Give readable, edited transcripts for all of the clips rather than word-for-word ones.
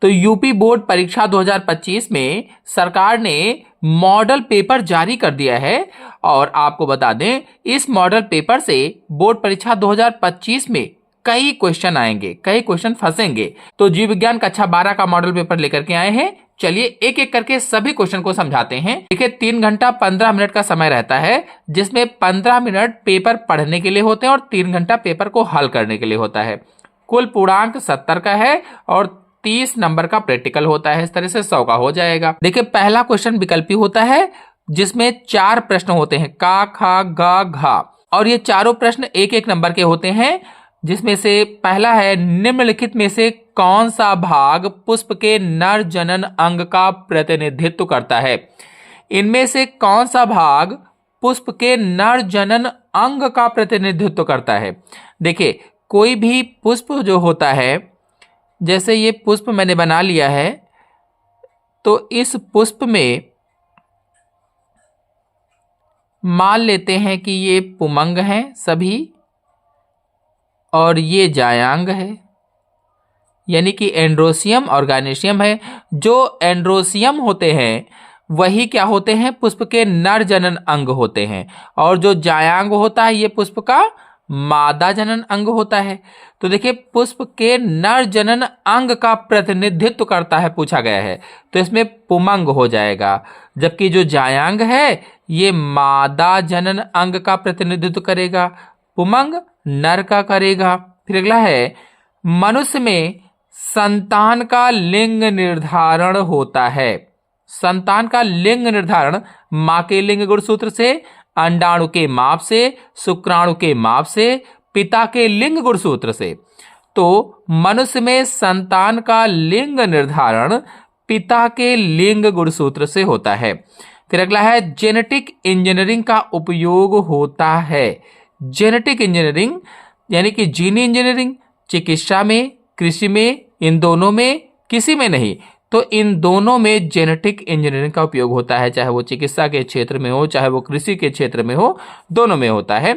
तो UP board परीक्षा 2025 में सरकार ने मॉडल पेपर जारी कर दिया है और आपको बता दें इस मॉडल पेपर से बोर्ड परीक्षा 2025 में कई क्वेश्चन आएंगे, कई क्वेश्चन फंसेंगे। तो जीव विज्ञान कक्षा 12 का मॉडल पेपर लेकर के आए हैं। चलिए एक एक करके सभी क्वेश्चन को समझाते हैं। देखिए 3 घंटा 15 मिनट का समय रहता है, जिसमें 15 मिनट पेपर पढ़ने के लिए होते हैं और 3 घंटा पेपर को हल करने के लिए होता है। कुल पूर्णांक 70 का है और 30 नंबर का प्रैक्टिकल होता है। इस तरह से 100 का हो जाएगा। देखिए पहला क्वेश्चन विकल्पी होता है, जिसमें 4 प्रश्न होते हैं, का, खा, गा, घा, और ये चारों प्रश्न एक एक नंबर के होते हैं। जिसमें से पहला है, निम्नलिखित में से कौन सा भाग पुष्प के नर जनन अंग का प्रतिनिधित्व करता है? इनमें से कौन सा भाग पुष्प के नर जनन अंग का प्रतिनिधित्व करता है? देखिए कोई भी पुष्प जो होता है, जैसे ये पुष्प मैंने बना लिया है, तो इस पुष्प में मान लेते हैं कि ये पुमंग हैं सभी और ये जायांग है, यानी कि एंड्रोसियम और गायनेशियम है। जो एंड्रोसियम होते हैं वही क्या होते हैं? पुष्प के नर जनन अंग होते हैं, और जो जायांग होता है ये पुष्प का मादा जनन अंग होता है। तो देखिए पुष्प के नर जनन अंग का प्रतिनिधित्व करता है पूछा गया है, तो इसमें पुमंग हो जाएगा। जबकि जो जायांग है ये मादा जनन अंग का प्रतिनिधित्व करेगा, पुमंग नर का करेगा। फिर अगला है, मनुष्य में संतान का लिंग निर्धारण होता है। संतान का लिंग निर्धारण मां के लिंग गुणसूत्र से, अंडाणु के माप से, शुक्राणु के माप से, पिता के लिंग गुणसूत्र से। तो मनुष्य में संतान का लिंग निर्धारण पिता के लिंग गुणसूत्र से होता है। फिर अगला है, जेनेटिक इंजीनियरिंग का उपयोग होता है। जेनेटिक इंजीनियरिंग यानी कि जीनी इंजीनियरिंग चिकित्सा में, कृषि में, इन दोनों में किसी में नहीं, तो इन दोनों में जेनेटिक इंजीनियरिंग का उपयोग होता है, चाहे वो चिकित्सा के क्षेत्र में हो, चाहे वो कृषि के क्षेत्र में हो, दोनों में होता है।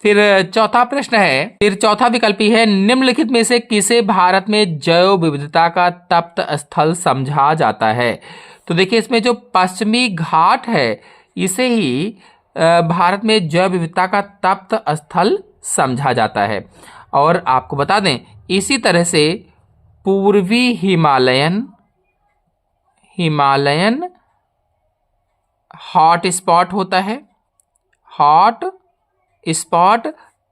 फिर चौथा प्रश्न है, फिर चौथा विकल्पी है, निम्नलिखित में से किसे भारत में जैव विविधता का तप्त स्थल समझा जाता है? तो देखिए इसमें जो पश्चिमी घाट है इसे ही भारत में जैव विविधता का तप्त स्थल समझा जाता है। और आपको बता दें इसी तरह से पूर्वी हिमालयन हॉट स्पॉट होता है। हॉट स्पॉट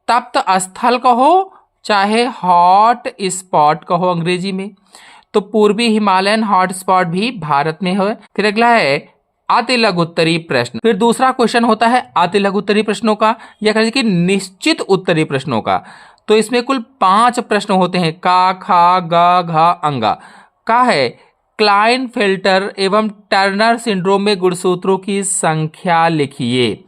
तप्त स्थल कहो चाहे हॉट स्पॉट कहो अंग्रेजी में, तो पूर्वी हिमालयन हॉट स्पॉट भी भारत में है। फिर अगला है अति लघु उत्तरीय प्रश्न। फिर दूसरा क्वेश्चन होता है अति लघु उत्तरीय प्रश्नों का, या कह लीजिए कि निश्चित उत्तरीय प्रश्नों का। तो इसमें कुल 5 प्रश्न होते हैं, का, खा, गा, घा, अंगा। का है, क्लाइनफेल्टर एवं टर्नर सिंड्रोम में गुणसूत्रों की संख्या लिखिए।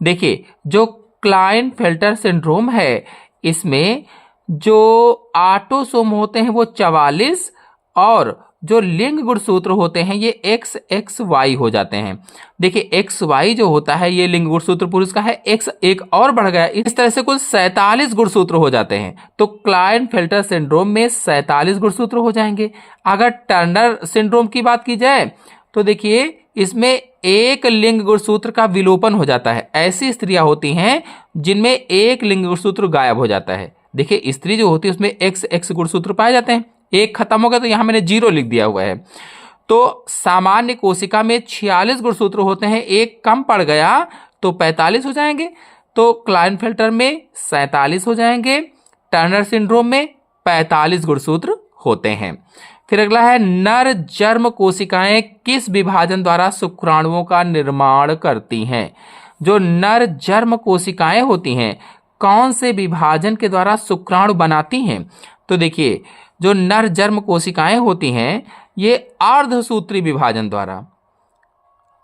देखिए जो क्लाइनफेल्टर सिंड्रोम है इसमें जो ऑटोसोम होते हैं वो 44 और जो लिंग गुणसूत्र होते हैं ये XXY हो जाते हैं। देखिए XY जो होता है ये लिंग गुणसूत्र पुरुष का है, X एक और बढ़ गया, इस तरह से कुल 47 गुणसूत्र हो जाते हैं। तो क्लाइनफेल्टर सिंड्रोम में 47 गुणसूत्र हो जाएंगे। अगर टर्नर सिंड्रोम की बात की जाए तो देखिए इसमें एक लिंग गुणसूत्र का विलोपन हो जाता है। ऐसी स्त्रियां होती हैं जिनमें एक लिंग गुणसूत्र गायब हो जाता है। देखिए स्त्री जो होती है उसमें XX गुणसूत्र पाए जाते हैं, एक खत्म हो गया तो यहां मैंने 0 लिख दिया हुआ है। तो सामान्य कोशिका में 46 गुणसूत्र होते हैं, एक कम पड़ गया तो 45 हो जाएंगे। तो क्लाइनफेल्टर में 47 हो जाएंगे, टर्नर सिंड्रोम में 45 गुणसूत्र होते हैं। फिर अगला है नर जर्म कोशिकाएं किस विभाजन द्वारा शुक्राणुओं का निर्माण करती हैं? जो नर जर्म कोशिकाएं होती हैं कौन से विभाजन के द्वारा शुक्राणु बनाती हैं? तो देखिए जो नर जर्म कोशिकाएं होती हैं ये अर्धसूत्री विभाजन द्वारा,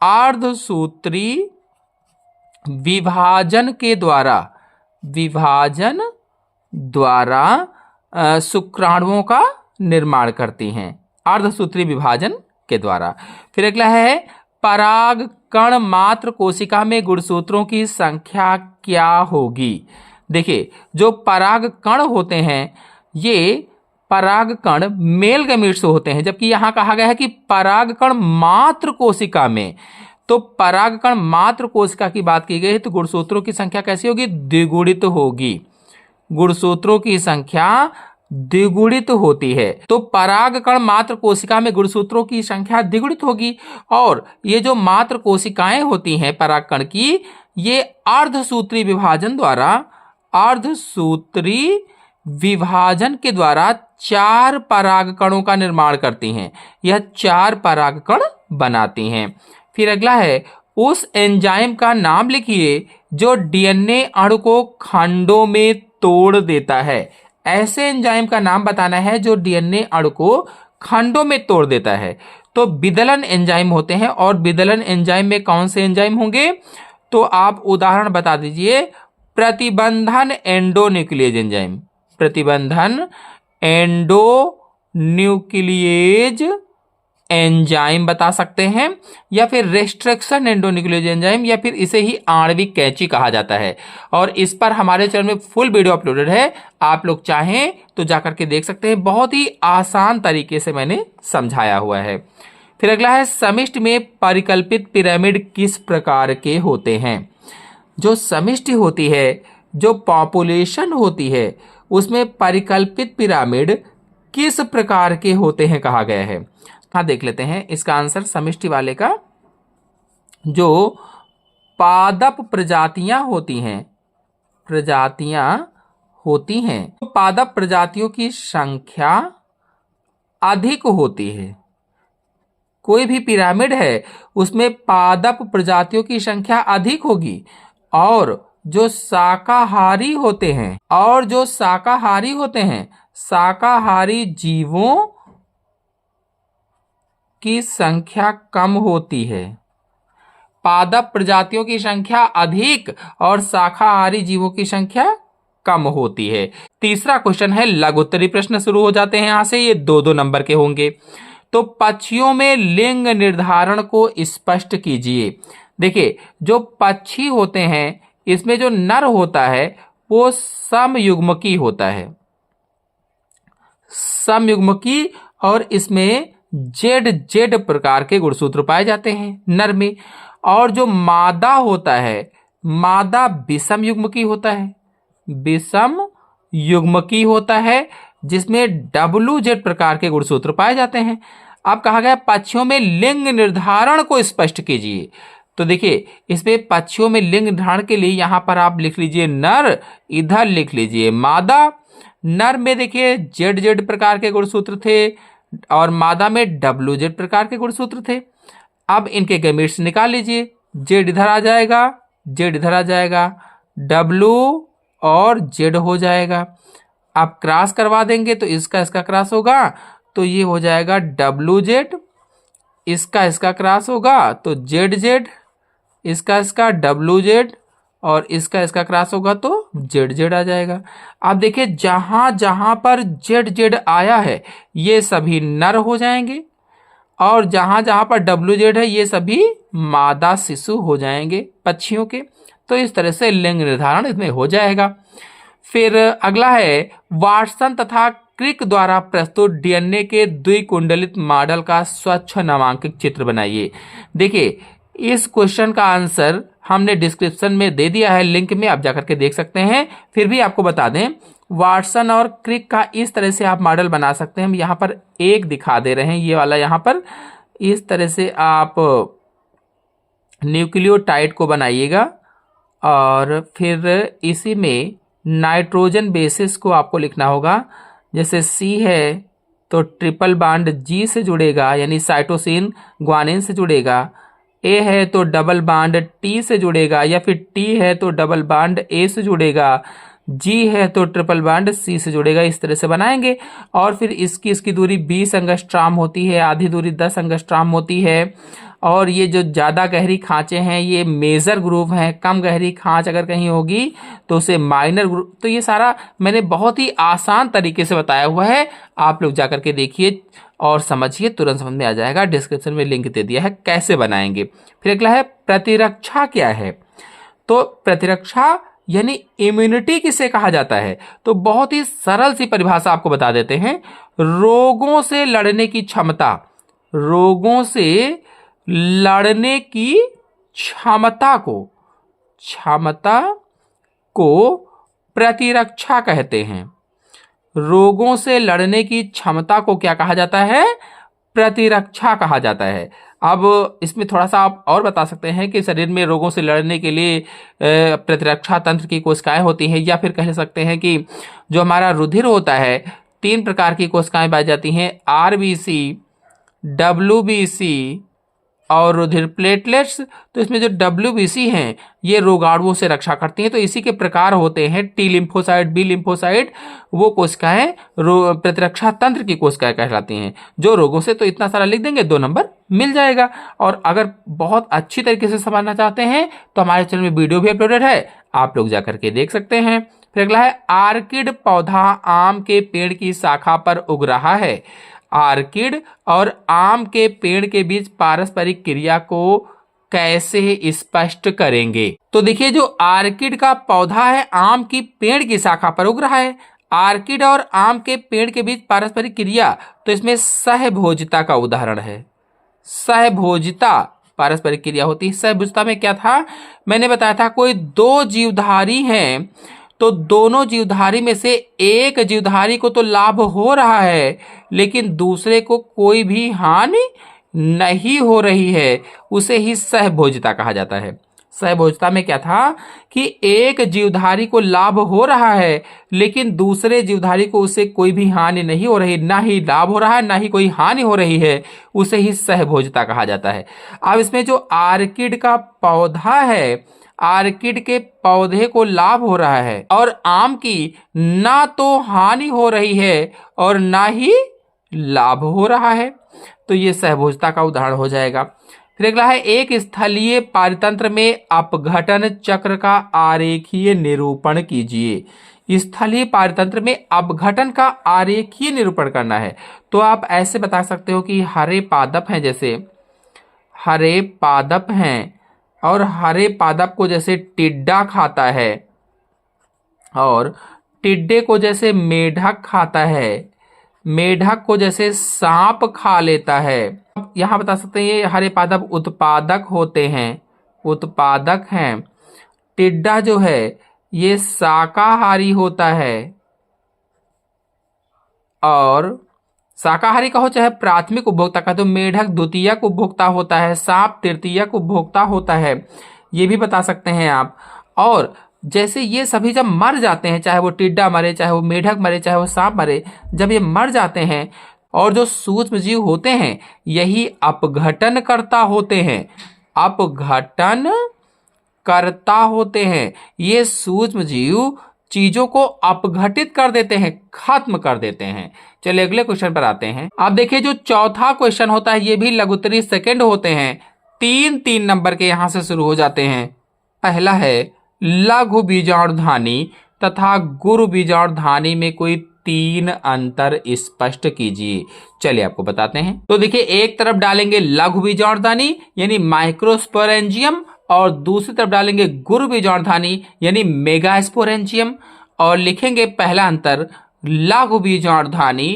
अर्धसूत्री विभाजन के द्वारा शुक्राणुओं का निर्माण करती हैं, अर्धसूत्री विभाजन के द्वारा। फिर अगला है पराग कण मात्र कोशिका में गुणसूत्रों की संख्या क्या होगी? देखिए जो पराग कण होते हैं ये परागकण मेल गैमीट से होते हैं, जबकि यहां कहा गया है कि परागकण मात्र कोशिका में। तो परागकण मात्र कोशिका की बात की गई है तो गुणसूत्रों की संख्या कैसी होगी? द्विगुणित होगी। गुणसूत्रों की संख्या द्विगुणित होती है। तो परागकण मात्र कोशिका में गुणसूत्रों की संख्या द्विगुणित होगी। और ये जो मात्र कोशिकाएं होती हैं परागकण की, ये अर्धसूत्री विभाजन के द्वारा 4 परागकणों का निर्माण करती हैं। यह 4 परागकण बनाती हैं। फिर अगला है, उस एंजाइम का नाम लिखिए जो डीएनए अणु को खंडों में तोड़ देता है। ऐसे एंजाइम का नाम बताना है जो डीएनए अणु को खंडों में तोड़ देता है। तो विदलन एंजाइम होते हैं। और विदलन एंजाइम में कौन से एंजाइम होंगे? तो आप उदाहरण बता दीजिए। प्रतिबंधन एंडोन्यूक्लियेज एंजाइम, प्रतिबंधन एंडोन्यूक्लियेज एंजाइम बता सकते हैं, या फिर रेस्ट्रिक्शन एंडोन्यूक्लियेज एंजाइम, या फिर इसे ही आणविक कैंची कहा जाता है। और इस पर हमारे चैनल में फुल वीडियो अपलोडेड है, आप लोग चाहें तो जाकर के देख सकते हैं। बहुत ही आसान तरीके से मैंने समझाया हुआ है। फिर अगला है, समिष्टि में परिकल्पित पिरामिड किस प्रकार के होते हैं? जो समिष्टि होती है, जो पॉपुलेशन होती है, उसमें परिकल्पित पिरामिड किस प्रकार के होते हैं कहा गया है। हाँ, देख लेते हैं इसका आंसर समिष्टि वाले का। जो पादप प्रजातियां होती हैं, तो पादप प्रजातियों की संख्या अधिक होती है। कोई भी पिरामिड है उसमें पादप प्रजातियों की संख्या अधिक होगी। और जो शाकाहारी होते हैं, शाकाहारी जीवों की संख्या कम होती है। पादप प्रजातियों की संख्या अधिक और शाकाहारी जीवों की संख्या कम होती है। तीसरा क्वेश्चन है, लघुत्तरी प्रश्न शुरू हो जाते हैं यहां से। ये 2-2 नंबर के होंगे। तो पक्षियों में लिंग निर्धारण को स्पष्ट कीजिए। देखिए, जो पक्षी होते हैं इसमें जो नर होता है वो समयुग्मकी होता है, समयुग्मकी, और इसमें जेड प्रकार के गुणसूत्र पाए जाते हैं नर में। और जो मादा होता है, मादा विषम युग्मकी होता है, विषम युग्मकी होता है, जिसमें WZ प्रकार के गुणसूत्र पाए जाते हैं। अब कहा गया पक्षियों में लिंग निर्धारण को स्पष्ट कीजिए। तो देखिए, इसमें पक्षियों में लिंग निर्धारण के लिए यहां पर आप लिख लीजिए नर, इधर लिख लीजिए मादा। नर में देखिए ZZ प्रकार के गुणसूत्र थे और मादा में WZ प्रकार के गुणसूत्र थे। अब इनके गैमीट्स निकाल लीजिए। Z इधर आ जाएगा, Z इधर आ जाएगा, W और Z हो जाएगा। आप क्रॉस करवा देंगे तो इसका क्रॉस होगा तो ये हो जाएगा WZ, इसका क्रॉस होगा तो ZZ, इसका WZ, और इसका क्रॉस होगा तो ZZ आ जाएगा। आप देखिए, जहां जहां पर ZZ आया है ये सभी नर हो जाएंगे, और जहां जहां पर WZ है ये सभी मादा शिशु हो जाएंगे पक्षियों के। तो इस तरह से लिंग निर्धारण इसमें हो जाएगा। फिर अगला है, वाटसन तथा क्रिक द्वारा प्रस्तुत डीएनए के द्विकुंडलित मॉडल का स्वच्छ नामांकित चित्र बनाइए। देखिए, इस क्वेश्चन का आंसर हमने डिस्क्रिप्शन में दे दिया है, लिंक में आप जाकर के देख सकते हैं। फिर भी आपको बता दें, वाटसन और क्रिक का इस तरह से आप मॉडल बना सकते हैं। हम यहाँ पर एक दिखा दे रहे हैं, ये वाला यहाँ पर। इस तरह से आप न्यूक्लियोटाइड को बनाइएगा और फिर इसी में नाइट्रोजन बेसिस को आपको लिखना होगा। जैसे C है तो ट्रिपल बांड G से जुड़ेगा, यानी साइटोसिन ग्वानिन से जुड़ेगा। A है तो डबल बांड T से जुड़ेगा, या फिर T है तो डबल बांड A से जुड़ेगा। G है तो ट्रिपल बांड C से जुड़ेगा। इस तरह से बनाएंगे। और फिर इसकी दूरी 20 एंगस्ट्रॉम होती है, आधी दूरी 10 एंगस्ट्रॉम होती है। और ये जो ज़्यादा गहरी खांचे हैं ये मेजर ग्रुप हैं, कम गहरी खांच अगर कहीं होगी तो उसे माइनर ग्रुप। तो ये सारा मैंने बहुत ही आसान तरीके से बताया हुआ है, आप लोग जाकर के देखिए और समझिए, तुरंत समझ में आ जाएगा। डिस्क्रिप्शन में लिंक दे दिया है कैसे बनाएंगे। फिर अगला है, प्रतिरक्षा क्या है? तो प्रतिरक्षा यानी इम्यूनिटी किसे कहा जाता है? तो बहुत ही सरल सी परिभाषा आपको बता देते हैं। रोगों से लड़ने की क्षमता, रोगों से लड़ने की क्षमता को प्रतिरक्षा कहते हैं। रोगों से लड़ने की क्षमता को क्या कहा जाता है? प्रतिरक्षा कहा जाता है। अब इसमें थोड़ा सा आप और बता सकते हैं कि शरीर में रोगों से लड़ने के लिए प्रतिरक्षा तंत्र की कोशिकाएं होती हैं, या फिर कह सकते हैं कि जो हमारा रुधिर होता है, 3 प्रकार की कोशिकाएं पाई जाती हैं, आरबीसी, डब्ल्यूबीसी और रुधिर प्लेटलेट्स। तो इसमें जो डब्ल्यूबीसी हैं ये रोगाणुओं से रक्षा करती हैं। तो इसी के प्रकार होते हैं टी लिम्फोसाइट, बी लिम्फोसाइट, वो कोशिकाएं प्रतिरक्षा तंत्र की कोशिकाएं कहलाती हैं जो रोगों से। तो इतना सारा लिख देंगे, 2 नंबर मिल जाएगा। और अगर बहुत अच्छी तरीके से समझना चाहते हैं तो हमारे चैनल में वीडियो भी अपलोडेड है, आप लोग जाकर के देख सकते हैं। फिर अगला है, आर्किड पौधा आम के पेड़ की शाखा पर उग रहा है। आर्किड और आम के पेड़ के बीच पारस्परिक क्रिया को कैसे स्पष्ट करेंगे? तो देखिए, जो आर्किड का पौधा है आम की पेड़ की शाखा पर उग रहा है, आर्किड और आम के पेड़ के बीच पारस्परिक क्रिया, तो इसमें सहभोजिता का उदाहरण है। सहभोजिता पारस्परिक क्रिया होती है। सहभोजिता में क्या था, मैंने बताया था, कोई 2 जीवधारी हैं तो दोनों जीवधारी में से एक जीवधारी को तो लाभ हो रहा है लेकिन दूसरे को कोई भी हानि नहीं हो रही है, उसे ही सहभोजिता कहा जाता है। सहभोजिता में क्या था कि एक जीवधारी को लाभ हो रहा है लेकिन दूसरे जीवधारी को उसे कोई भी हानि नहीं हो रही, ना ही लाभ हो रहा है ना ही कोई हानि हो रही है, उसे ही सहभोजिता कहा जाता है। अब इसमें जो आर्किड का पौधा है, आर्किड के पौधे को लाभ हो रहा है और आम की ना तो हानि हो रही है और ना ही लाभ हो रहा है, तो ये सहभोजिता का उदाहरण हो जाएगा। फिर अगला है, एक स्थलीय पारितंत्र में अपघटन चक्र का आरेखीय निरूपण कीजिए। स्थलीय पारितंत्र में अपघटन का आरेखीय निरूपण करना है तो आप ऐसे बता सकते हो कि हरे पादप हैं, जैसे हरे पादप हैं और हरे पादप को जैसे टिड्डा खाता है और टिड्डे को जैसे मेढक खाता है, मेढक को जैसे सांप खा लेता है। यहां बता सकते हैं ये हरे पादप उत्पादक होते हैं, उत्पादक हैं। टिड्डा जो है ये शाकाहारी होता है और शाकाहारी का हो चाहे प्राथमिक उपभोक्ता का, तो मेढक द्वितीयक उपभोक्ता होता है, सांप तृतीयक उपभोक्ता होता है, ये भी बता सकते हैं आप। और जैसे ये सभी जब मर जाते हैं, चाहे वो टिड्डा मरे, चाहे वो मेढक मरे, चाहे वो सांप मरे, जब ये मर जाते हैं और जो सूक्ष्म जीव होते हैं यही अपघटन करता होते हैं, अपघटन करता होते हैं। ये सूक्ष्म जीव चीजों को अपघटित कर देते हैं, खत्म कर देते हैं। चलिए अगले क्वेश्चन पर आते हैं। आप देखिए, जो चौथा क्वेश्चन होता है ये भी लघुत्तरी सेकंड होते हैं, 3-3 नंबर के यहां से शुरू हो जाते हैं। पहला है, लघु बीजाणुधानी तथा गुरु बीजाणुधानी में कोई 3 अंतर स्पष्ट कीजिए। चलिए आपको बताते हैं। तो देखिए, एक तरफ डालेंगे लघु बीजाणुधानी यानी माइक्रोस्पोरेंजियम और दूसरी तरफ डालेंगे गुरु बीजाणुधानी यानी मेगास्पोरेंजियम और लिखेंगे पहला अंतर, लघु बीजाणुधानी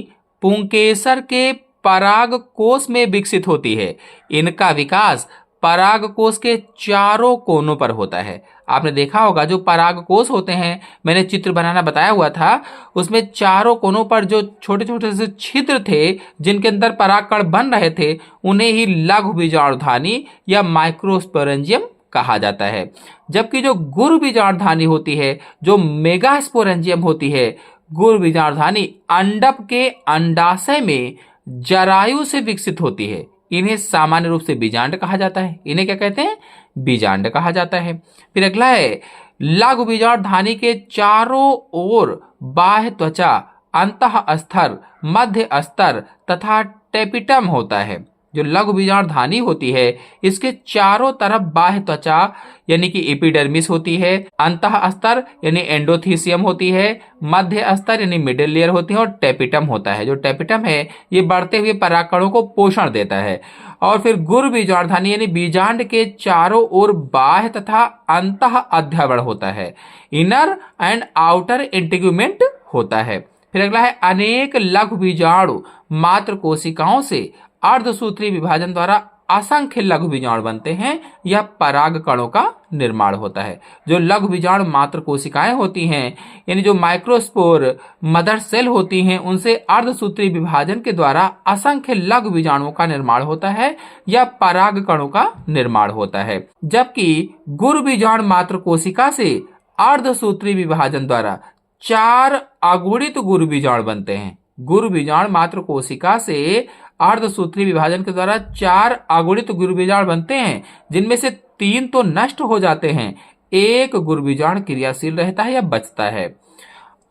पुंकेसर के पराग कोश में विकसित होती है। इनका विकास पराग कोश के चारों कोनों पर होता है। आपने देखा होगा जो पराग कोश होते हैं, मैंने चित्र बनाना बताया हुआ था, उसमें चारों कोनों पर जो छोटे छोटे से छिद्र थे जिनके अंदर परागकण बन रहे थे उन्हें ही लघु बीजाणुधानी या माइक्रोस्पोरेंजियम कहा जाता है। जबकि जो गुरु बीजाणुधानी होती है, जो मेगास्पोरेंजियम होती है, गुरु बीजाणुधानी अंडक के अंडाशय में जरायु से विकसित होती है। इन्हें सामान्य रूप से बीजांड कहा जाता है। इन्हें क्या कहते हैं? बीजांड कहा जाता है। फिर अगला है, लघु बीजाणुधानी के चारों ओर बाह्य त्वचा, अंतः स्तर, मध्य स्तर तथा टेपिटम होता है। जो लघु बीजाणुधानी होती है, इसके चारों तरफ बाह्य त्वचा यानी कि एपिडर्मिस होती है, अंतः स्तर यानी एंडोथीसियम होती है, मध्य स्तर यानी मिडिल लेयर होती है और टेपिटम होता है। जो टेपिटम है ये बढ़ते हुए परागकणों को पोषण देता है। और फिर गुरु बीजाणुधानी यानी बीजांड के चारों ओर बाह्य तथा अंतः अध्यावरण होता है, इनर एंड आउटर इंटीग्यूमेंट होता है। फिर अगला है अनेक लघु बीजाणु मात्र कोशिकाओं से अर्धसूत्री विभाजन द्वारा असंख्य लघु बीजाणु बनते हैं या पराग कणों का निर्माण होता है। जो लघु बीजाणु मात्र कोशिकाएं होती हैं यानी जो माइक्रोस्पोर मदर सेल होती हैं, उनसे अर्धसूत्री विभाजन के द्वारा असंख्य लघु बीजाणुओं का निर्माण होता है या पराग कणों का निर्माण होता है। जबकि गुरु बीजाणु मात्र कोशिका से अर्धसूत्री विभाजन द्वारा 4 अगुणित गुरु बीजाणु बनते हैं। गुरु बीजाणु मात्र कोशिका से अर्धसूत्री विभाजन के द्वारा 4 अगुणित गुरु बीजाणु बनते हैं, जिनमें से 3 तो नष्ट हो जाते हैं, 1 गुरु बीजाणु क्रियाशील रहता है या बचता है।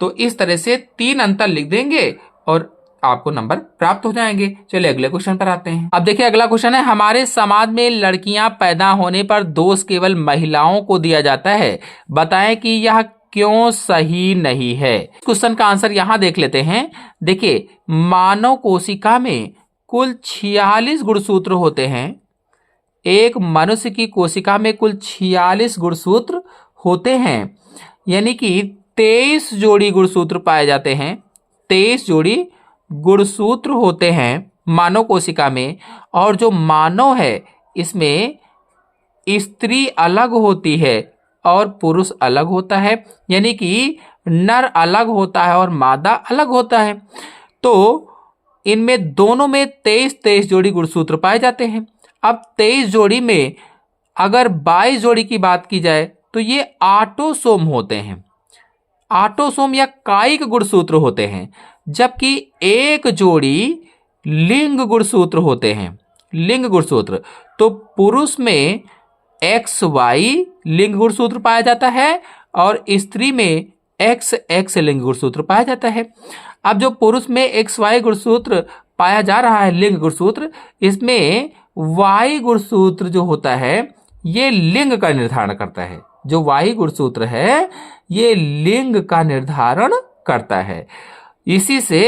तो इस तरह से 3 अंतर लिख देंगे और आपको नंबर प्राप्त हो जाएंगे। चलिए अगले क्वेश्चन पर आते हैं। अब देखिए अगला क्वेश्चन है, हमारे समाज में लड़कियां पैदा होने पर दोष केवल महिलाओं को दिया जाता है, बताएं कि यह क्यों सही नहीं है। क्वेश्चन का आंसर यहां देख लेते हैं। देखिए मानव कोशिका में कुल 46 गुणसूत्र होते हैं। एक मनुष्य की कोशिका में कुल 46 गुणसूत्र होते हैं, यानी कि 23 जोड़ी गुणसूत्र पाए जाते हैं। 23 जोड़ी गुणसूत्र होते हैं मानव कोशिका में। और जो मानव है इसमें स्त्री अलग होती है और पुरुष अलग होता है, यानी कि नर अलग होता है और मादा अलग होता है। तो इनमें दोनों में 23 जोड़ी गुणसूत्र पाए जाते हैं। अब 23 जोड़ी में अगर 22 जोड़ी की बात की जाए तो ये ऑटोसोम होते हैं, ऑटोसोम या कायिक गुणसूत्र होते हैं। जबकि 1 जोड़ी लिंग गुणसूत्र होते हैं, लिंग गुणसूत्र। तो पुरुष में XY लिंग गुणसूत्र पाया जाता है और स्त्री में XX लिंग गुणसूत्र पाया जाता है। अब जो पुरुष में XY गुणसूत्र पाया जा रहा है लिंग गुणसूत्र, इसमें Y गुणसूत्र जो होता है ये लिंग का निर्धारण करता है। जो Y गुणसूत्र है ये लिंग का निर्धारण करता है, इसी से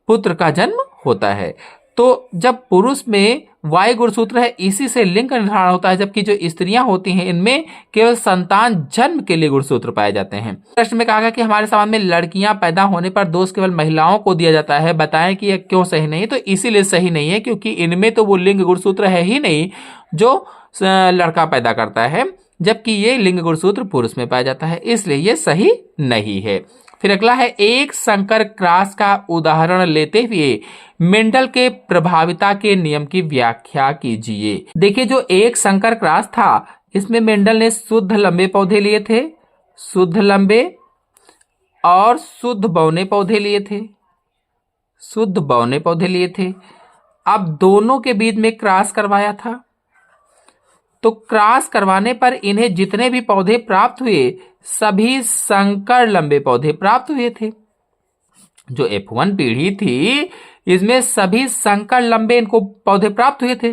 पुत्र का जन्म होता है। तो जब पुरुष में Y गुणसूत्र है इसी से लिंग का निर्धारण होता है, जबकि जो स्त्रियां होती हैं इनमें केवल संतान जन्म के लिए गुणसूत्र पाए जाते हैं। प्रश्न में कहा गया कि हमारे समाज में लड़कियां पैदा होने पर दोष केवल महिलाओं को दिया जाता है, बताएं कि यह क्यों सही नहीं। तो इसीलिए सही नहीं है क्योंकि इनमें तो वो लिंग गुणसूत्र है ही नहीं जो लड़का पैदा करता है, जबकि ये लिंग गुणसूत्र पुरुष में पाया जाता है, इसलिए ये सही नहीं है। फिर अगला है, एक संकर क्रॉस का उदाहरण लेते हुए मेंडल के प्रभाविता के नियम की व्याख्या कीजिए। देखिए जो एक संकर क्रॉस था इसमें मेंडल ने शुद्ध लंबे पौधे लिए थे, शुद्ध लंबे और शुद्ध बौने पौधे लिए थे, शुद्ध बौने पौधे लिए थे। अब दोनों के बीच में क्रॉस करवाया था, तो क्रॉस करवाने पर इन्हें जितने भी पौधे प्राप्त हुए सभी संकर लंबे पौधे प्राप्त हुए थे। जो F1 पीढ़ी थी इसमें सभी संकर लंबे इनको पौधे प्राप्त हुए थे।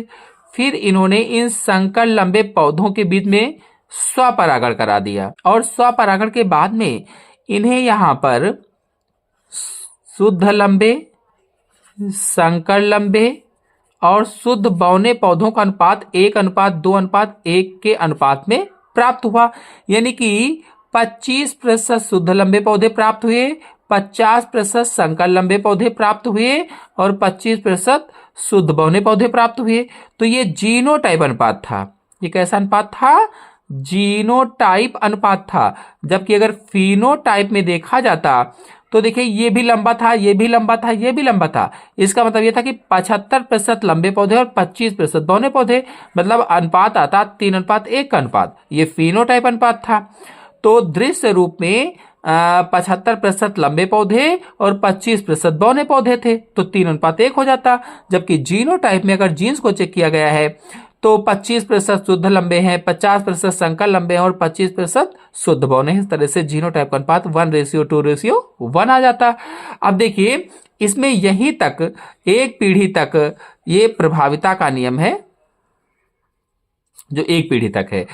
फिर इन्होंने इन संकर लंबे पौधों के बीच में स्वपरागण करा दिया और स्वपरागण के बाद में इन्हें यहां पर शुद्ध लंबे, संकर लंबे और शुद्ध बौने पौधों का अनुपात 1:2:1 के अनुपात में प्राप्त हुआ, यानी कि 25% शुद्ध लंबे पौधे प्राप्त हुए, 50% संकर लंबे पौधे प्राप्त हुए और 25% शुद्ध बौने पौधे प्राप्त हुए। तो ये जीनोटाइप अनुपात था। ये कैसा अनुपात था? जीनोटाइप अनुपात था। जबकि अगर फिनोटाइप में देखा जाता तो देखिए ये भी लंबा था, ये भी लंबा था, ये भी लंबा था। इसका मतलब ये था कि 75% लंबे पौधे और 25% बौने पौधे, मतलब अनुपात आता 3:1 का अनुपात। ये फिनोटाइप अनुपात था। तो दृश्य रूप में 75% लंबे पौधे और 25% बौने पौधे थे, तो 3:1 हो जाता। जबकि जीनोटाइप में अगर जीन्स को चेक किया गया है तो 25% शुद्ध लंबे हैं, 50% संकर लंबे हैं और 25% शुद्ध बौने हैं। इस तरह से जीनोटाइप का अनुपात 1:2:1 आ जाता। अब देखिए इसमें यहीं तक एक पीढ़ी तक ये प्रभाविता का नियम है, जो एक पीढ़ी तक है।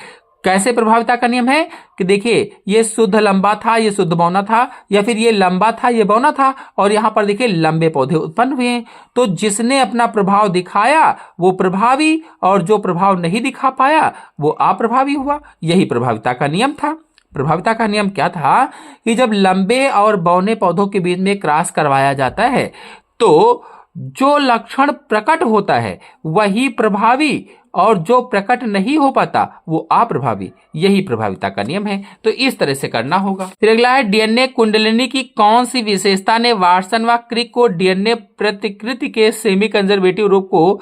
कैसे प्रभाविता का नियम है कि देखिए ये शुद्ध लंबा था, ये शुद्ध बौना था, या फिर ये लंबा था, ये बौना था, और यहां पर देखिए लंबे पौधे उत्पन्न हुए हैं। तो जिसने अपना प्रभाव दिखाया वो प्रभावी, और जो प्रभाव नहीं दिखा पाया वो अप्रभावी हुआ। यही प्रभाविता का नियम था। प्रभाविता का नियम क्या था कि जब लंबे और बौने पौधों के बीच में क्रॉस करवाया जाता है तो जो लक्षण प्रकट होता है वही प्रभावी, और जो प्रकट नहीं हो पाता वो अप्रभावी। यही प्रभाविता का नियम है। तो इस तरह से करना होगा। फिर अगला है, डीएनए कुंडलिनी की कौन सी विशेषता ने वाटसन व क्रिक को डीएनए प्रतिकृति के सेमी कंजर्वेटिव रूप को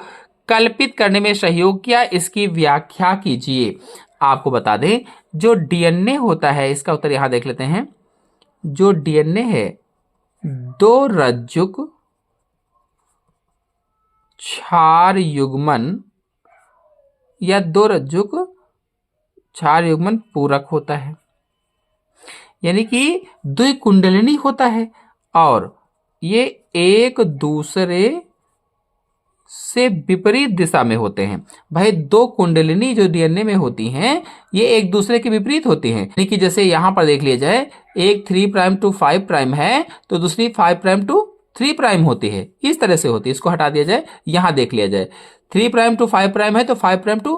कल्पित करने में सहयोग किया? इसकी व्याख्या कीजिए। आपको बता दें जो डीएनए होता है, इसका उत्तर यहां देख लेते हैं। जो डीएनए है दो रज्जुक क्षार युग्मन या दो रज्जुक क्षार युग्मन पूरक होता है, यानी कि द्विकुंडलिनी होता है और ये एक दूसरे से विपरीत दिशा में होते हैं। भाई दो कुंडलिनी जो डीएनए में होती हैं ये एक दूसरे के विपरीत होती हैं, यानी कि जैसे यहां पर देख लिया जाए, एक 3' to 5' है तो दूसरी 5' to 3' होती है। इस तरह से होती है। इसको हटा दिया जाए, यहां देख लिया जाए, 3' to 5' है तो 5' to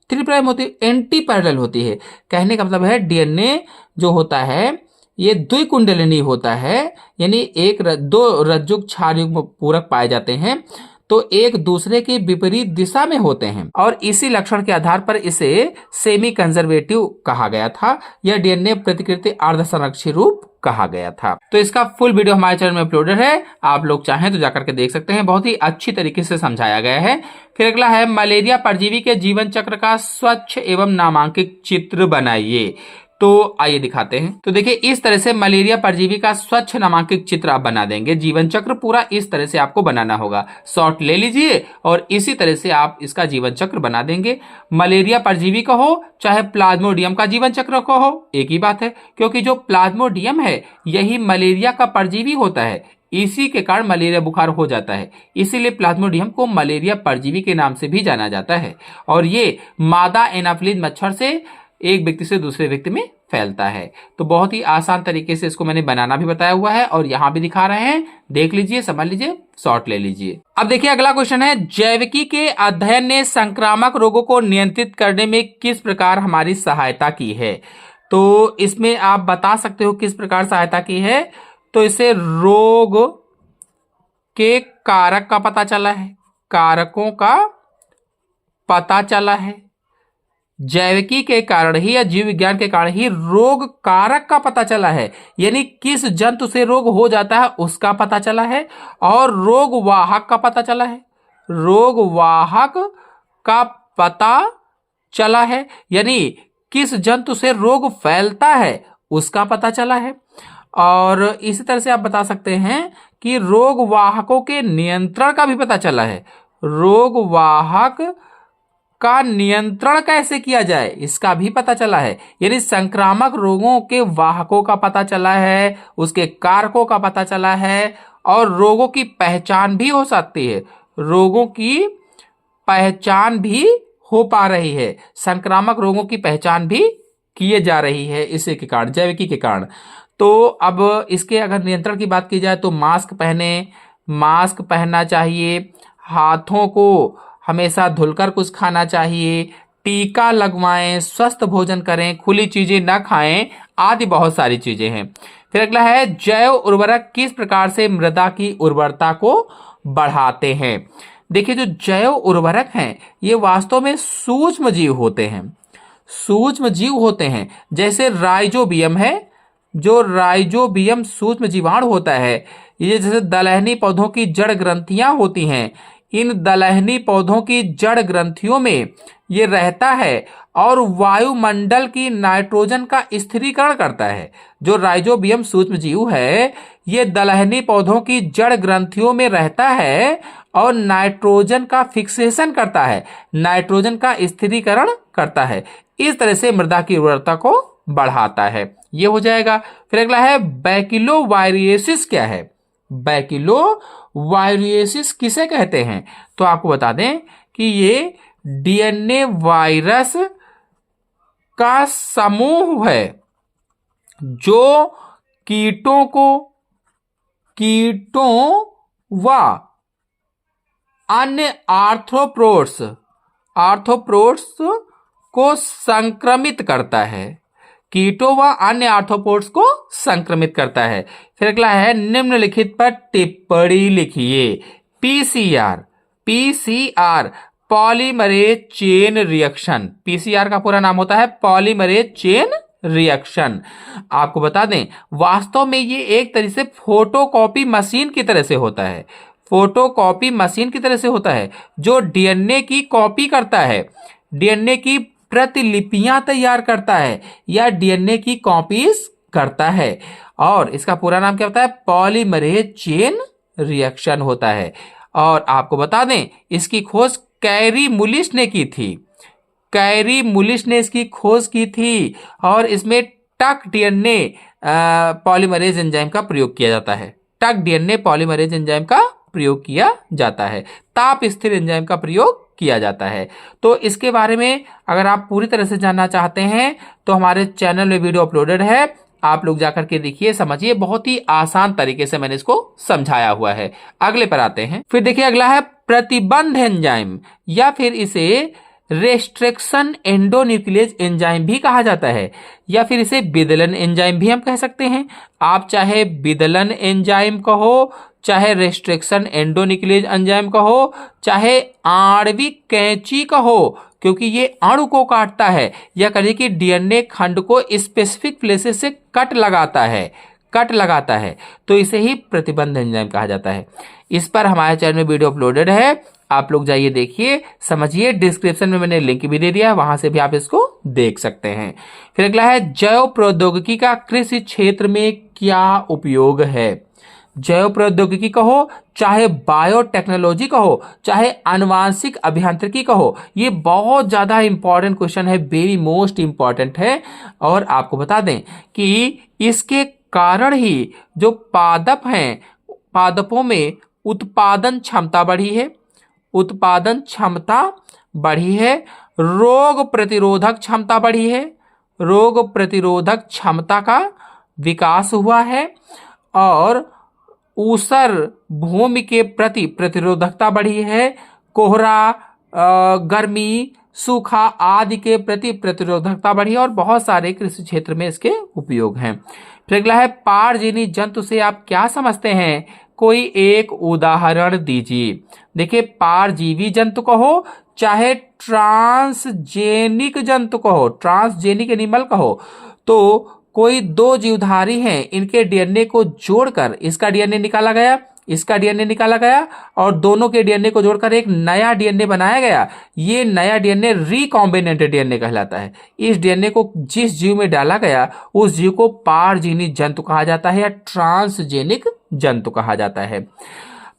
3' होती है, एंटी पैरेलल होती है। कहने का मतलब है डीएनए जो होता है ये द्विकुंडलिनी होता है, यानी दो रज्जुक क्षार युग्म पूरक पाए जाते हैं तो एक दूसरे के विपरीत दिशा में होते हैं, और इसी लक्षण के आधार पर इसे सेमी कंजर्वेटिव कहा गया था या डीएनए प्रतिकृति अर्धसंरक्षी रूप कहा गया था। तो इसका फुल वीडियो हमारे चैनल में अपलोडेड है, आप लोग चाहें तो जाकर के देख सकते हैं। बहुत ही अच्छी तरीके से समझाया गया है। फिर अगला है, मलेरिया परजीवी के जीवन चक्र का स्वच्छ एवं नामांकित चित्र बनाइए। तो आइए दिखाते हैं। तो देखिए इस तरह से मलेरिया परजीवी का स्वच्छ नामांकित चित्र आप बना देंगे। जीवन चक्र पूरा इस तरह से आपको बनाना होगा। शॉर्ट ले लीजिए और इसी तरह से आप इसका जीवन चक्र बना देंगे। मलेरिया परजीवी का हो चाहे प्लाज्मोडियम का जीवन चक्र का हो, एक ही बात है, क्योंकि जो प्लाज्मोडियम है यही मलेरिया का परजीवी होता है। इसी के कारण मलेरिया बुखार हो जाता है, इसीलिए प्लाज्मोडियम को मलेरिया परजीवी के नाम से भी जाना जाता है। और ये मादा एनाफिलीज मच्छर से एक व्यक्ति से दूसरे व्यक्ति में फैलता है। तो बहुत ही आसान तरीके से इसको मैंने बनाना भी बताया हुआ है और यहां भी दिखा रहे हैं, देख लीजिए, समझ लीजिए, शॉर्ट ले लीजिए। अब देखिए अगला क्वेश्चन है, जैविकी के अध्ययन ने संक्रामक रोगों को नियंत्रित करने में किस प्रकार हमारी सहायता की है? तो इसमें आप बता सकते हो किस प्रकार सहायता की है। तो इसे रोग के कारक का पता चला है, कारकों का पता चला है। जैविकी के कारण ही या जीव विज्ञान के कारण ही रोग कारक का पता चला है, यानी किस जंतु से रोग हो जाता है उसका पता चला है। और रोग वाहक का पता चला है, रोग वाहक का पता चला है, यानी किस जंतु से रोग फैलता है उसका पता चला है। और इसी तरह से आप बता सकते हैं कि रोग वाहकों के नियंत्रण का भी पता चला है। रोग वाहक का नियंत्रण कैसे किया जाए इसका भी पता चला है, यानी संक्रामक रोगों के वाहकों का पता चला है, उसके कारकों का पता चला है, और रोगों की पहचान भी हो सकती है, रोगों की पहचान भी हो पा रही है, संक्रामक रोगों की पहचान भी किए जा रही है इसी के कारण, जैविकी के कारण। तो अब इसके अगर नियंत्रण की बात की जाए तो मास्क पहनना चाहिए, हाथों को हमेशा धुलकर कुछ खाना चाहिए, टीका लगवाएं, स्वस्थ भोजन करें, खुली चीजें न खाएं, आदि बहुत सारी चीजें हैं। फिर अगला है, जैव उर्वरक किस प्रकार से मृदा की उर्वरता को बढ़ाते हैं? देखिए जो जैव उर्वरक हैं ये वास्तव में सूक्ष्म जीव होते हैं, सूक्ष्म जीव होते हैं। जैसे राइजोबियम है, जो राइजोबियम सूक्ष्म जीवाणु होता है, ये जैसे दलहनी पौधों की जड़ ग्रंथियां होती हैं, इन दलहनी पौधों की जड़ ग्रंथियों में ये रहता है और वायुमंडल की नाइट्रोजन का स्थिरीकरण करता है। जो राइजोबियम सूक्ष्मजीव है ये दलहनी पौधों की जड़ ग्रंथियों में रहता है और नाइट्रोजन का फिक्सेशन करता है, नाइट्रोजन का स्थिरीकरण करता है। इस तरह से मृदा की उर्वरता को बढ़ाता है। ये हो जाएगा। फिर अगला है बैकिलोवायरिएसिस। क्या है बैकिलोवायरिएसिस? किसे कहते हैं? तो आपको बता दें कि ये डीएनए वायरस का समूह है जो कीटों व अन्य आर्थ्रोपोड्स को संक्रमित करता है। कीटों व अन्य आर्थ्रोपोड्स को संक्रमित करता है। फिर अगला है निम्नलिखित पर टिप्पणी लिखिए। PCR polymerase chain reaction. PCR का पूरा नाम होता है पॉलीमरेज चेन रिएक्शन। आपको बता दें वास्तव में ये एक तरह से फोटोकॉपी मशीन की तरह से होता है। फोटोकॉपी मशीन की तरह से होता है जो डीएनए की कॉपी करता है, डीएनए की प्रतिलिपियां तैयार करता है या डीएनए की कॉपीज करता है। और इसका पूरा नाम क्या होता है? पॉलीमरेज चेन रिएक्शन होता है। और आपको बता दें इसकी खोज कैरी मुलिस ने की थी। कैरी मुलिस ने इसकी खोज की थी और इसमें टक डीएनए पॉलीमरेज एंजाइम का प्रयोग किया जाता है। टक डीएनए पॉलीमरेज एंजाइम का प्रयोग किया जाता है, ताप स्थिर एंजाइम का प्रयोग किया जाता है। तो इसके बारे में अगर आप पूरी तरह से जानना चाहते हैं तो हमारे चैनल में वीडियो अपलोडेड है, आप लोग जाकर के देखिए, समझिए। बहुत ही आसान तरीके से मैंने इसको समझाया हुआ है। अगले पर आते हैं। फिर देखिए अगला है प्रतिबंध एंजाइम या फिर इसे रेस्ट्रिक्शन एंडोन्यूक्लियेज एंजाइम भी कहा जाता है या फिर इसे विदलन एंजाइम भी हम कह सकते हैं। आप चाहे विदलन एंजाइम कहो, चाहे रेस्ट्रिक्शन एंडोन्यूक्लियेज एंजाइम कहो, चाहे आणविक कैंची कहो, क्योंकि ये अणु को काटता है या कहिए कि डीएनए खंड को स्पेसिफिक प्लेसेस से कट लगाता है, तो इसे ही प्रतिबंध एंजाइम कहा जाता है। इस पर हमारे चैनल में वीडियो अपलोडेड है, आप लोग जाइए देखिए, समझिए। डिस्क्रिप्शन में मैंने लिंक भी दे दिया है, वहां से भी आप इसको देख सकते हैं। फिर अगला है जैव प्रौद्योगिकी का कृषि क्षेत्र में क्या उपयोग है। जैव प्रौद्योगिकी कहो, चाहे बायोटेक्नोलॉजी कहो, चाहे आनुवांशिक अभियांत्रिकी कहो, ये बहुत ज्यादा इंपॉर्टेंट क्वेश्चन है, वेरी मोस्ट इंपॉर्टेंट है। और आपको बता दें कि इसके कारण ही जो पादप हैं, पादपों में उत्पादन क्षमता बढ़ी है, रोग प्रतिरोधक क्षमता का विकास हुआ है और ऊसर भूमि के प्रति प्रतिरोधकता बढ़ी है, कोहरा, गर्मी, सूखा आदि के प्रति प्रतिरोधकता बढ़ी है और बहुत सारे कृषि क्षेत्र में इसके उपयोग हैं। फिर अगला है पारजीवी जंतु से आप क्या समझते हैं, कोई एक उदाहरण दीजिए। देखिए पारजीवी जंतु कहो, चाहे ट्रांसजेनिक जंतु कहो, ट्रांसजेनिक एनिमल कहो, तो कोई दो जीवधारी हैं, इनके डीएनए को जोड़कर इसका डीएनए निकाला गया और दोनों के डीएनए को जोड़कर एक नया डीएनए बनाया गया। ये नया डीएनए रिकॉम्बिनेंट डीएनए कहलाता है। इस डीएनए को जिस जीव में डाला गया उस जीव को पारजीवी जंतु कहा जाता है या ट्रांसजेनिक जंतु कहा जाता है।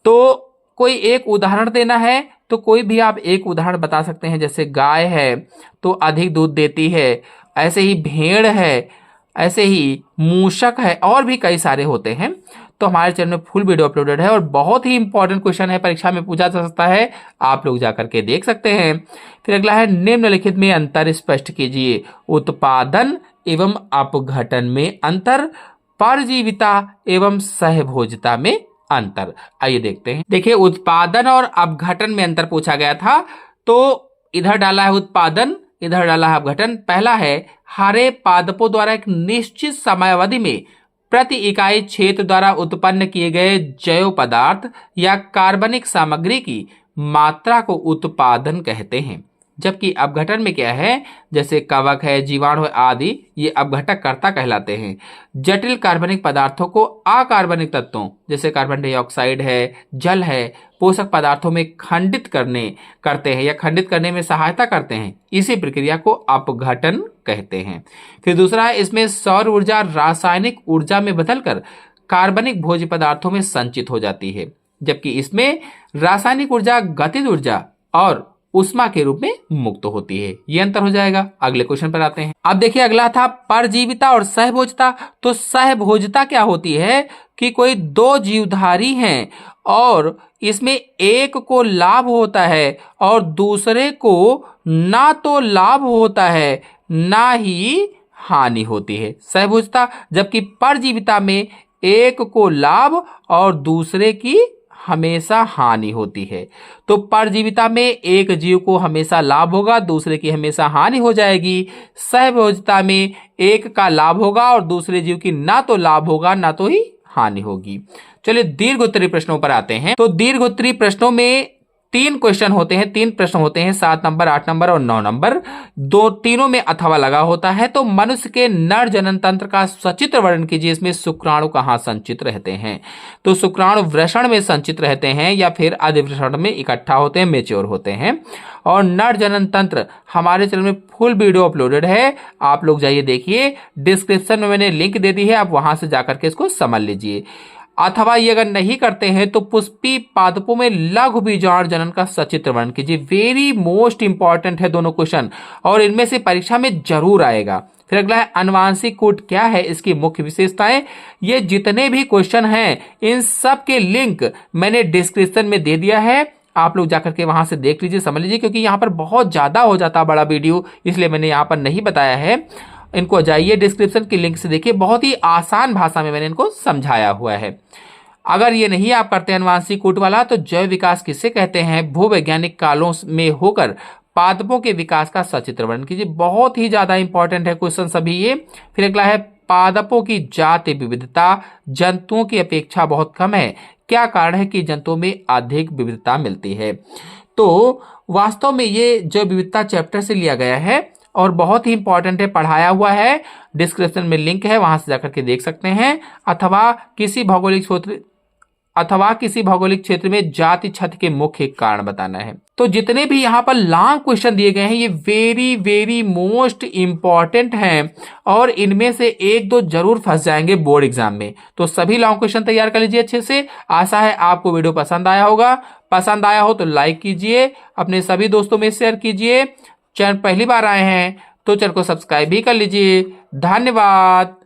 तो कोई एक उदाहरण देना है तो कोई भी आप एक उदाहरण बता सकते हैं। जैसे गाय है तो अधिक दूध देती है, ऐसे ही भेड़ है, ऐसे ही मूषक है, और भी कई सारे होते हैं। तो हमारे चैनल में फुल वीडियो अपलोडेड है और बहुत ही इंपॉर्टेंट क्वेश्चन है, परीक्षा में पूछा जा सकता है, आप लोग जाकर के देख सकते हैं। फिर अगला है निम्नलिखित में अंतर स्पष्ट कीजिए। उत्पादन एवं अपघटन में अंतर, परजीविता एवं सहभोजता में अंतर। आइए देखते हैं। देखिए उत्पादन और अपघटन में अंतर पूछा गया था, तो इधर डाला है उत्पादन, इधर डाला है अपघटन। पहला है हरे पादपों द्वारा एक निश्चित समयावधि में प्रति इकाई क्षेत्र द्वारा उत्पन्न किए गए जैव पदार्थ या कार्बनिक सामग्री की मात्रा को उत्पादन कहते हैं। जबकि अपघटन में क्या है, जैसे कवक है, जीवाणु है आदि, ये अपघटक कर्ता कहलाते हैं। जटिल कार्बनिक पदार्थों को अकार्बनिक तत्वों जैसे कार्बन डाइऑक्साइड है, जल है, पोषक पदार्थों में करते हैं या खंडित करने में सहायता करते हैं। इसी प्रक्रिया को अपघटन कहते हैं। फिर दूसरा है, इसमें सौर ऊर्जा रासायनिक ऊर्जा में बदलकर कार्बनिक भोज्य पदार्थों में संचित हो जाती है, जबकि इसमें रासायनिक ऊर्जा गतिज ऊर्जा और उष्मा के रूप में मुक्त होती है। ये अंतर हो जाएगा। अगले क्वेश्चन पर आते हैं। अब देखिए अगला था परजीविता और सहभोजता। तो सहभोजता क्या होती है कि कोई दो जीवधारी हैं और इसमें एक को लाभ होता है और दूसरे को ना तो लाभ होता है ना ही हानि होती है, सहभोजता। जबकि परजीविता में एक को लाभ और दूसरे की हमेशा हानि होती है। तो परजीविता में एक जीव को हमेशा लाभ होगा, दूसरे की हमेशा हानि हो जाएगी। सहभोजता में एक का लाभ होगा और दूसरे जीव की ना तो लाभ होगा ना तो ही हानि होगी। चलिए दीर्घोत्तरीय प्रश्नों पर आते हैं। तो दीर्घोत्तरीय प्रश्नों में 3 प्रश्न होते हैं, 7 नंबर, 8 नंबर और 9 नंबर। तीनों में अथवा लगा होता है। तो मनुष्य के नर जनन तंत्र का सचित्र वर्णन कीजिए। इसमें शुक्राणु कहाँ संचित रहते हैं? तो शुक्राणु वृषण में संचित रहते हैं या फिर अधिवृषण में इकट्ठा होते हैं, मेच्योर होते हैं। और नर जनन तंत्र हमारे चैनल में फुल वीडियो अपलोडेड है, आप लोग जाइए देखिए। डिस्क्रिप्शन में मैंने लिंक दे दी है, आप वहां से जाकर के इसको समझ लीजिए। अथवा ये अगर नहीं करते हैं तो पुष्पी पादपों में लघु बीजाणु जनन का सचित्र वर्णन कीजिए। वेरी मोस्ट इंपॉर्टेंट है दोनों क्वेश्चन और इनमें से परीक्षा में जरूर आएगा। फिर अगला है अनुवांशिक कूट क्या है, इसकी मुख्य विशेषताएं। ये जितने भी क्वेश्चन हैं इन सब के लिंक मैंने डिस्क्रिप्शन में दे दिया है, आप लोग जाकर के वहां से देख लीजिए, समझ लीजिए, क्योंकि यहाँ पर बहुत ज्यादा हो जाता बड़ा वीडियो, इसलिए मैंने यहाँ पर नहीं बताया है। इनको जाइए डिस्क्रिप्शन की लिंक से देखिए, बहुत ही आसान भाषा में मैंने इनको समझाया हुआ है। अगर ये नहीं आप करते हैं अनुवांशिक कूट वाला, तो जैव विकास किसे कहते हैं? भूवैज्ञानिक कालों में होकर पादपों के विकास का सचित्र वर्णन कीजिए। बहुत ही ज्यादा इंपॉर्टेंट है क्वेश्चन सभी ये। फिर अगला है पादपों की जाति विविधता जंतुओं की अपेक्षा बहुत कम है, क्या कारण है कि जंतुओं में अधिक विविधता मिलती है? तो वास्तव में ये जैव विविधता चैप्टर से लिया गया है और बहुत ही इंपॉर्टेंट है, पढ़ाया हुआ है। डिस्क्रिप्शन में लिंक है, वहां से जाकर के देख सकते हैं। अथवा किसी भौगोलिक क्षेत्र में जाति क्षति के मुख्य कारण बताना है। तो जितने भी यहाँ पर लॉन्ग क्वेश्चन दिए गए हैं ये वेरी वेरी मोस्ट इंपॉर्टेंट हैं और इनमें से एक दो जरूर फंस जाएंगे बोर्ड एग्जाम में। तो सभी लॉन्ग क्वेश्चन तैयार कर लीजिए अच्छे से। आशा है आपको वीडियो पसंद आया होगा। पसंद आया हो तो लाइक कीजिए, अपने सभी दोस्तों में शेयर कीजिए। चैनल पहली बार आए हैं तो चैनल को सब्सक्राइब भी कर लीजिए। धन्यवाद।